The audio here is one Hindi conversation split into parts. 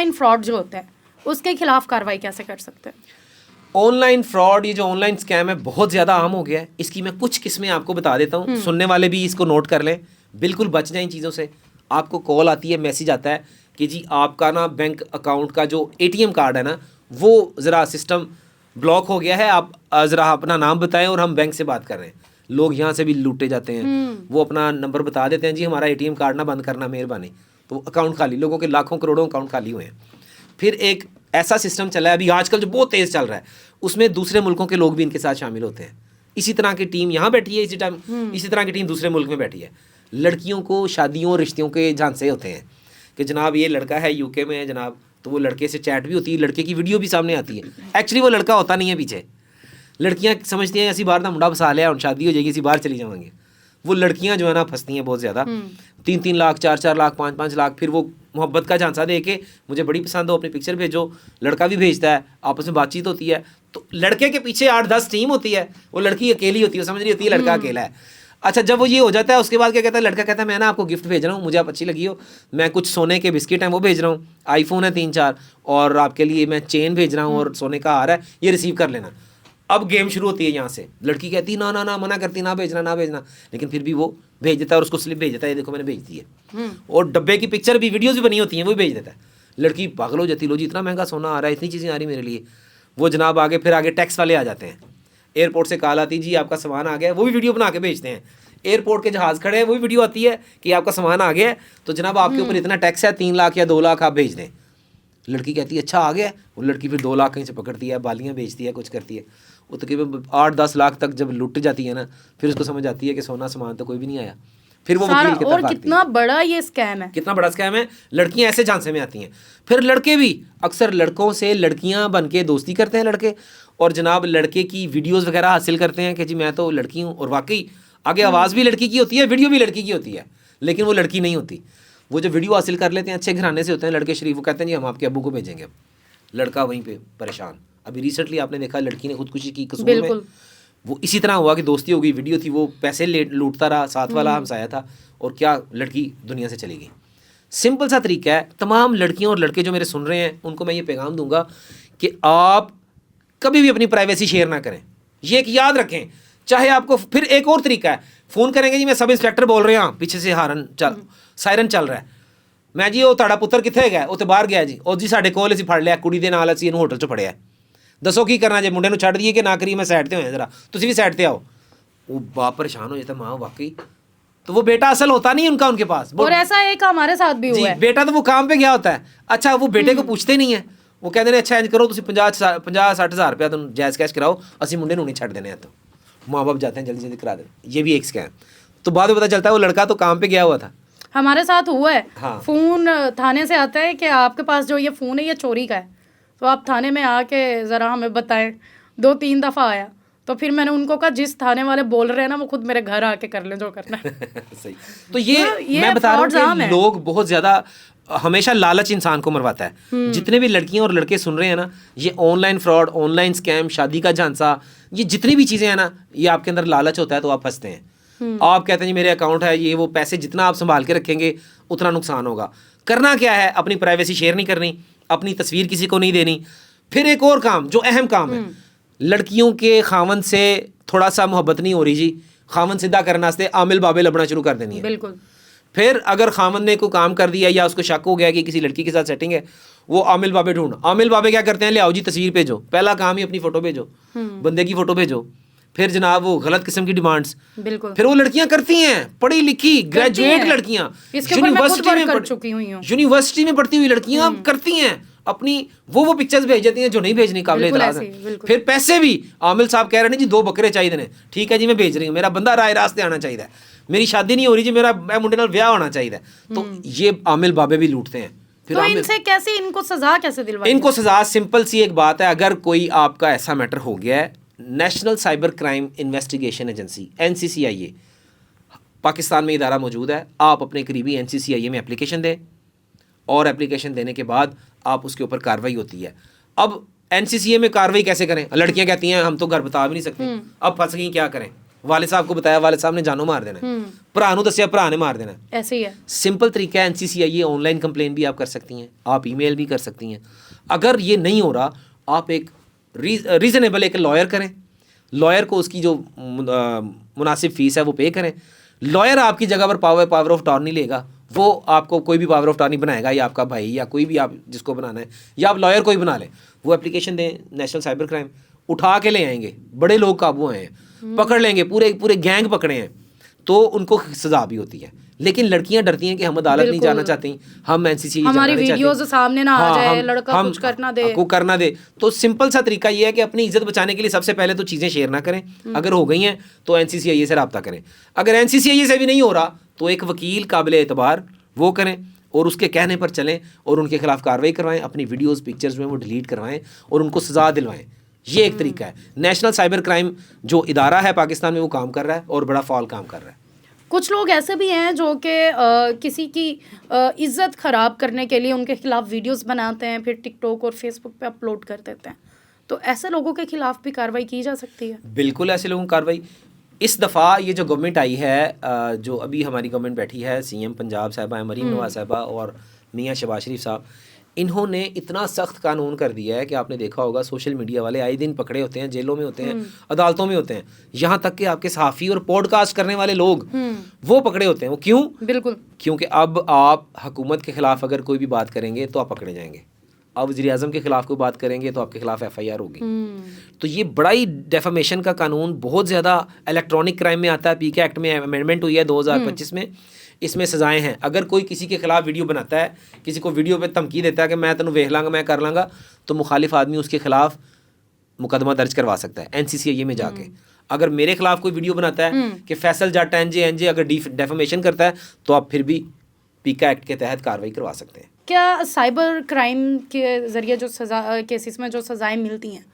ऑनलाइन फ्रॉड जो होता है उसके खिलाफ कार्रवाई कैसे कर सकते हैं? ऑनलाइन फ्रॉड, ये जो ऑनलाइन स्कैम है बहुत ज़्यादा आम हो गया है। इसकी मैं कुछ किस्में आपको बता देता हूँ, सुनने वाले भी इसको नोट कर लें, बिल्कुल बच जाए इन चीज़ों से। आपको कॉल आती है, मैसेज आता है कि जी आपका ना बैंक अकाउंट का जो ATM कार्ड है ना वो ज़रा सिस्टम ब्लॉक हो गया है, आप ज़रा अपना नाम बताएं और हम बैंक से बात कर रहे हैं। लोग यहाँ से भी लूटे जाते हैं। वो अपना नंबर बता देते हैं, जी हमारा ATM कार्ड ना बंद करना मेहरबानी, तो अकाउंट खाली, लोगों के लाखों करोड़ों अकाउंट खाली हुए हैं। फिर एक ऐसा सिस्टम चला है अभी आजकल जो बहुत तेज़ चल रहा है, उसमें दूसरे मुल्कों के लोग भी इनके साथ शामिल होते हैं। इसी तरह की टीम यहाँ बैठी है, इसी तरह की टीम दूसरे मुल्क में बैठी है। लड़कियों को शादियों और रिश्तों के झांसे होते हैं कि जनाब ये लड़का है UK में है जनाब, तो वो लड़के से चैट भी होती है, लड़के की वीडियो भी सामने आती है। एक्चुअली वो लड़का होता नहीं है पीछे। लड़कियां समझती हैं ऐसी बार ना मुंडा फंसा लिया और शादी हो जाएगी, इसी बार चली जाएंगे। वो लड़कियां जो है ना फंसती हैं बहुत ज़्यादा, 3-3 लाख 4-4 लाख 5-5 लाख, फिर वो मोहब्बत का झांसा दे के मुझे बड़ी पसंद हो, अपनी पिक्चर भेजो, लड़का भी भेजता है, आपस में बातचीत होती है। तो लड़के के पीछे 8-10 टीम होती है, वो लड़की अकेली होती है, वो समझ रही होती है लड़का अकेला है। अच्छा, जब वो ये हो जाता है उसके बाद क्या कहता है लड़का, कहता है मैं ना आपको गिफ्ट भेज रहा हूँ, मुझे आप अच्छी लगी हो, मैं कुछ सोने के बिस्किट हैं वो भेज रहा हूँ, आईफोन है 3-4, और आपके लिए मैं चेन भेज रहा हूँ और सोने का हार है, ये रिसीव कर लेना। अब गेम शुरू होती है यहाँ से। लड़की कहती है ना ना ना, मना करती, ना भेजना ना भेजना, लेकिन फिर भी वो भेज देता है और उसको स्लिप भेज देता है, ये देखो मैंने भेज दी है, और डब्बे की पिक्चर भी, वीडियोज़ भी बनी होती हैं, वो भी भेज देता है। लड़की पागल हो जाती, लो जी इतना महंगा सोना आ रहा है, इतनी चीज़ें आ रही मेरे लिए। वो जनाब आगे फिर आगे टैक्स वाले आ जाते हैं, एयरपोर्ट से कॉल आती, जी आपका सामान आ गया, वो भी वीडियो बना के भेजते हैं। एयरपोर्ट के जहाज़ खड़े हैं, वो भी वीडियो आती है कि आपका सामान आ गया है, तो जनाब आपके ऊपर इतना टैक्स है, 3 लाख या 2 लाख आप भेज दें। लड़की कहती है अच्छा आ गया, वो लड़की फिर 2 लाख कहीं से पकड़ती है, बालियाँ बेचती है, कुछ करती है। वो तकरीबन 8-10 लाख तक जब लुट जाती है ना, फिर उसको समझ आती है कि सोना सामान तो कोई भी नहीं आया। फिर वो वकील की तरफ आती है। कितना बड़ा ये स्कैम है, कितना बड़ा स्कैम है। लड़कियां ऐसे झांसे में आती हैं। फिर लड़के भी अक्सर लड़कों से लड़कियां बन के दोस्ती करते हैं लड़के, और जनाब लड़के की वीडियोज़ वगैरह हासिल करते हैं कि जी मैं तो लड़की हूँ, और वाकई आगे आवाज़ भी लड़की की होती है, वीडियो भी लड़की की होती है, लेकिन वो लड़की नहीं होती। वो जो वीडियो हासिल कर लेते हैं, अच्छे घराने से होते हैं लड़के शरीफ, वो कहते हैं जी हम आपके अब्बू को भेजेंगे। अब लड़का वहीं पे परेशान। अभी रिसेंटली आपने देखा लड़की ने खुदकुशी की कसूर में, वो इसी तरह हुआ कि दोस्ती हो गई, वीडियो थी, वो पैसे लूटता रहा, साथ वाला हमसाया था, और क्या लड़की दुनिया से चली गई। सिंपल सा तरीका है। तमाम लड़कियों और लड़के जो मेरे सुन रहे हैं उनको मैं ये पैगाम दूंगा कि आप कभी भी अपनी प्राइवेसी शेयर ना करें, ये एक याद रखें। चाहे आपको, फिर एक और तरीका है, फ़ोन करेंगे जी मैं सब इंस्पेक्टर बोल रहे हैं, पीछे से सायरन चल रहा है, मैं जी वो ताड़ा पुत्र कितने गया, वो तो बाहर गया जी, और जी साढ़े कोल असीं फड़ लिया, कुड़ी दे नाल असीं इहनूं होटल 'ਚ फड़िया, दसो की करना जे, मुंडे नूं छड्ड दईए कि ना करिए, मैं साइड ते होया जरा, तुसीं भी साइड ते आओ। वो बाप परेशान हो जाता, माँ वाकई, तो वो बेटा असल होता नहीं उनका उनके पास। और ऐसा एक हमारे साथ भी हुआ है। बेटा तो वो काम पे गया होता है। अच्छा, वो बेटे को पूछते नहीं है, वो कहते हैं अच्छा इंज करो तुसीं 50-60 हज़ार रुपया तुम जायज़ कैश कराओ, असीं मुंडे नूं नहीं छड्ड देने। तो माँ बाप जाते हैं जल्दी जल्दी करा दें। ये भी एक स्कैम। तो बाद में पता चलता है वो लड़का तो काम पे गया हुआ था। हमारे साथ हुआ है। हाँ। फ़ोन थाने से आता है कि आपके पास जो ये फ़ोन है ये चोरी का है, तो आप थाने में आके ज़रा हमें बताएं। 2-3 दफ़ा आया, तो फिर मैंने उनको कहा जिस थाने वाले बोल रहे हैं ना वो खुद मेरे घर आके कर लें जो करना है। सही। तो ये मैं बता रहा हूँ कि लोग बहुत ज़्यादा, हमेशा लालच इंसान को मरवाता है। जितने भी लड़कियां और लड़के सुन रहे हैं ना, ये ऑनलाइन फ्रॉड, ऑनलाइन स्कैम, शादी का झांसा, ये जितनी भी चीज़ें हैं ना, ये आपके अंदर लालच होता है तो आप फंसते हैं। आप कहते हैं जी मेरे अकाउंट है ये वो, पैसे जितना आप संभाल के रखेंगे उतना नुकसान होगा। करना क्या है, अपनी प्राइवेसी शेयर नहीं करनी, अपनी तस्वीर किसी को नहीं देनी। फिर एक और काम जो अहम काम है, लड़कियों के खावन से थोड़ा सा मोहब्बत नहीं हो रही जी, खावन सीधा करने वास्ते आमिल बाबे लबना शुरू कर देनी है। बिल्कुल। फिर अगर खामन ने कोई काम कर दिया या उसको शक हो गया कि किसी लड़की के साथ सेटिंग है, वो आमिल बाबे ढूंढ। आमिल बाबे क्या करते हैं, ले आओ जी तस्वीर भेजो, पहला काम ही अपनी फ़ोटो भेजो, बंदे की फ़ोटो भेजो। फिर जनाब वो गलत किस्म की डिमांड्स, बिल्कुल, फिर वो लड़कियां करती हैं, पढ़ी लिखी ग्रेजुएट लड़कियां, यूनिवर्सिटी में पढ़ती हुई लड़कियां करती हैं अपनी वो पिक्चर्स भेज देती हैं जो नहीं भेजनी, काबिल इतराज़ है। फिर पैसे भी, आमिल साहब कह रहे हैं जी 2 बकरे चाहिए ने, ठीक है जी मैं भेज रही हूँ, मेरा बंदा राय रास्ते आना चाहिए, मेरी शादी नहीं हो रही जी, मेरा मुंडे नाल ब्याह होना चाहिए। तो ये आमिल बाबे भी लूटते हैं। फिर तो इनसे कैसे, इनको सजा कैसे दिलवाएं? इनको सजा सिंपल सी एक बात है, अगर कोई आपका ऐसा मैटर हो गया है, national cyber crime investigation agency NCCIA Pakistan में इदारा मौजूद है, आप अपने करीबी NCCIA में एप्लीकेशन दें, और एप्लीकेशन देने के बाद आप उसके ऊपर कार्रवाई होती है। अब NCCA में कार्रवाई कैसे करें, लड़कियां कहती हैं हम तो घर बता भी नहीं सकते, अब फंस गई क्या करें, वाले साहब को बताया, वाले साहब ने जानों मार देना है, भरा नूं दस्सिया भरा ने मार देना है। ऐसे ही है। सिंपल तरीका है NCCIE ऑनलाइन कंप्लेन भी आप कर सकती हैं, आप ईमेल भी कर सकती हैं। अगर ये नहीं हो रहा, आप एक रीज़नेबल एक लॉयर करें, लॉयर को उसकी जो मुनासिब फ़ीस है वो पे करें। लॉयर आपकी जगह पर पावर ऑफ अटॉर्नी लेगा, वो आपको कोई भी पावर ऑफ अटॉर्नी बनाएगा, या आपका भाई या कोई भी आप जिसको बनाना है, या आप लॉयर को ही बना लें। वो एप्लीकेशन दें, नेशनल साइबर क्राइम उठा के ले आएंगे, बड़े लोग काबू आए हैं, पकड़ लेंगे, पूरे पूरे गैंग पकड़े हैं, तो उनको सजा भी होती है। लेकिन लड़कियां डरती हैं कि हम अदालत नहीं जाना चाहती, हम NCCIE हमारी वीडियोस सामने ना आ जाए, लड़का कुछ करना दे। तो सिंपल सा तरीका ये है कि अपनी इज्जत बचाने के लिए सबसे पहले तो चीज़ें शेयर ना करें। अगर हो गई हैं तो NCCIE से रब्ता करें। अगर NCCIE से भी नहीं हो रहा तो एक वकील काबिल एतबार वो करें और उसके कहने पर चलें और उनके खिलाफ कार्रवाई करवाएं, अपनी वीडियोस पिक्चर्स में वो डिलीट करवाएं और उनको सज़ा दिलवाएं। ये एक तरीका है। नेशनल साइबर क्राइम जो इदारा है पाकिस्तान में वो काम कर रहा है और बड़ा फाल काम कर रहा है। कुछ लोग ऐसे भी हैं जो कि किसी की इज्जत ख़राब करने के लिए उनके खिलाफ वीडियोस बनाते हैं, फिर टिकटॉक और फेसबुक पे अपलोड कर देते हैं। तो ऐसे लोगों के खिलाफ भी कार्रवाई की जा सकती है? बिल्कुल, ऐसे लोगों की कार्रवाई इस दफ़ा ये जो गवर्नमेंट आई है, जो अभी हमारी गवर्नमेंट बैठी है, CM पंजाब साहिबा है मरीम नवाज साहिबा और मियाँ शहबाज शरीफ साहब, इन्होंने इतना सख्त कानून कर दिया है कि आपने देखा होगा सोशल मीडिया वाले आए दिन पकड़े होते हैं, जेलों में होते हैं, अदालतों में होते हैं, यहाँ तक कि आपके सहाफ़ी और पॉडकास्ट करने वाले लोग वो पकड़े होते हैं। वो क्यों? बिल्कुल, क्योंकि अब आप हुकूमत के ख़िलाफ़ अगर कोई भी बात करेंगे तो आप पकड़े जाएंगे। अब वज़ीर-ए-आज़म के ख़िलाफ़ कोई बात करेंगे तो आपके खिलाफ FIR होगी। तो ये बड़ा ही डेफामेशन का कानून बहुत ज़्यादा इलेक्ट्रॉनिक क्राइम में आता है। PK एक्ट में अमेंडमेंट हुई है 2025 में, इसमें सज़ाएं हैं। अगर कोई किसी के खिलाफ वीडियो बनाता है, किसी को वीडियो पे धमकी देता है कि मैं तेनू वेख लांगा, मैं कर लांगा, तो मुखालिफ आदमी उसके खिलाफ मुकदमा दर्ज करवा सकता है NCCIE में जाके। अगर मेरे खिलाफ कोई वीडियो बनाता है कि फैसल जट NJ अगर डेफामेशन करता है, तो आप फिर भी PK एक्ट के तहत कार्रवाई करवा सकते हैं। क्या साइबर क्राइम के ज़रिए जो सज़ा केसेस में जो सज़ाएं मिलती हैं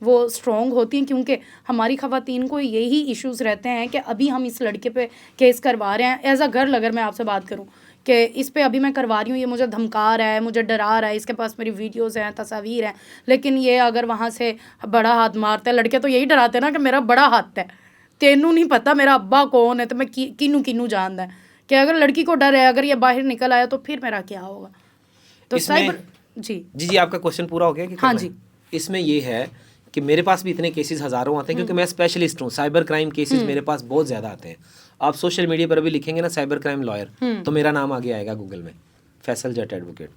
वो स्ट्रॉन्ग होती हैं? क्योंकि हमारी ख़वातीन को यही इश्यूज़ रहते हैं कि अभी हम इस लड़के पे केस करवा रहे हैं, एज़ अ गर्ल अगर मैं आपसे बात करूं कि इस पे अभी मैं करवा रही हूँ, ये मुझे धमका रहा है, मुझे डरा रहा है, इसके पास मेरी वीडियोज़ हैं, तस्वीर हैं, लेकिन ये अगर वहाँ से बड़ा हाथ मारता है, लड़के तो यही डराते हैं ना कि मेरा बड़ा हाथ है, तेनू नहीं पता मेरा अब्बा कौन है, तो मैं किनू जानदा है, कि अगर लड़की को डर है, अगर ये बाहर निकल आया तो फिर मेरा क्या होगा? तो साइबर जी आपका क्वेश्चन पूरा हो गया कि हाँ जी। इसमें ये है कि मेरे पास भी इतने केसेस हज़ारों आते हैं, क्योंकि मैं स्पेशलिस्ट हूँ। साइबर क्राइम केसेस मेरे पास बहुत ज़्यादा आते हैं। आप सोशल मीडिया पर अभी लिखेंगे ना साइबर क्राइम लॉयर, तो मेरा नाम आगे आएगा गूगल में, फैसल जट एडवोकेट।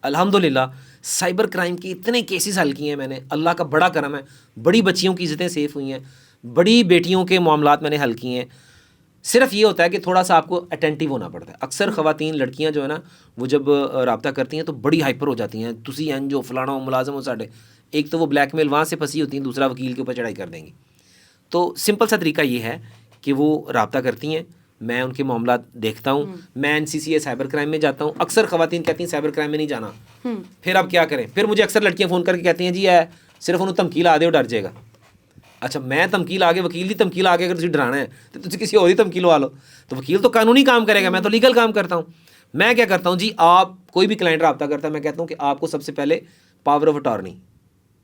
अल्हम्दुलिल्लाह साइबर क्राइम के इतने केसेस हल किए हैं मैंने, अल्लाह का बड़ा करम है। बड़ी बच्चियों की इज़्ज़तें सेफ़ हुई हैं, बड़ी बेटियों के मामलात मैंने हल किए हैं। सिर्फ ये होता है कि थोड़ा सा आपको अटेंटिव होना पड़ता है। अक्सर ख़वातीन लड़कियां जो है ना, वो जब रब्ता करती हैं तो बड़ी हाइपर हो जाती हैं, तुसी हैं जो फलाना हो, मुलाजम हो साढ़े। एक तो वो ब्लैकमेल वहाँ से फंसी होती हैं, दूसरा वकील के ऊपर चढ़ाई कर देंगी। तो सिंपल सा तरीका ये है कि वो रब्ता करती हैं, मैं उनके मामला देखता हूँ, मैं NCCIE साइबर क्राइम में जाता हूँ। अक्सर ख़वातीन कहती हैं साइबर क्राइम में नहीं जाना, फिर अब क्या करें? फिर मुझे अक्सर लड़कियाँ फ़ोन करके कहती हैं जी है सिर्फ उन्होंने धमकी ला दे और डर जाएगा। अच्छा, मैं धमकी ला के वकील की धमकी ला के अगर तुझे डराना है तो तुझे किसी और ही धमकी लवा लो। तो वकील तो कानूनी काम करेगा, मैं तो लीगल काम करता हूँ। मैं क्या करता हूँ जी, आप कोई भी क्लाइंट रब्ता करता है, मैं कहता हूँ कि आपको सबसे पहले पावर ऑफ अटॉर्नी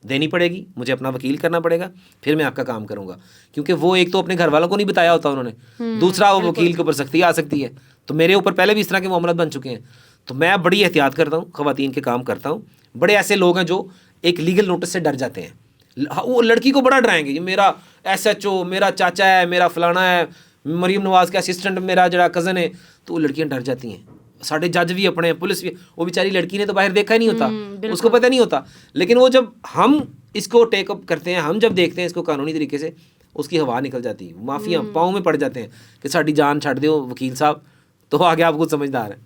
देनी पड़ेगी, मुझे अपना वकील करना पड़ेगा, फिर मैं आपका काम करूँगा। क्योंकि वो एक तो अपने घर वालों को नहीं बताया होता उन्होंने, दूसरा वो वकील के ऊपर सख्ती आ सकती है। तो मेरे ऊपर पहले भी इस तरह के मामला बन चुके हैं। तो मैं बड़ी एहतियात करता हूँ, ख़वातीन के काम करता हूँ। बड़े ऐसे लोग हैं जो एक लीगल नोटिस से डर जाते हैं, वो लड़की को बड़ा डराएंगे, ये मेरा SHO, मेरा चाचा है, मेरा फलाना है, मरीम नवाज का असिस्टेंट मेरा जरा कज़न है। तो वो लड़कियां डर जाती हैं। साढ़े जज भी अपने, पुलिस भी, वो बेचारी लड़की ने तो बाहर देखा ही नहीं होता, उसको पता नहीं होता। लेकिन वो जब हम इसको टेकअप करते हैं, हम जब देखते हैं इसको कानूनी तरीके से, उसकी हवा निकल जाती है, माफिया पाँव में पड़ जाते हैं कि साड़ी जान छड़ दो वकील साहब। तो आगे आप कुछ समझदार हैं।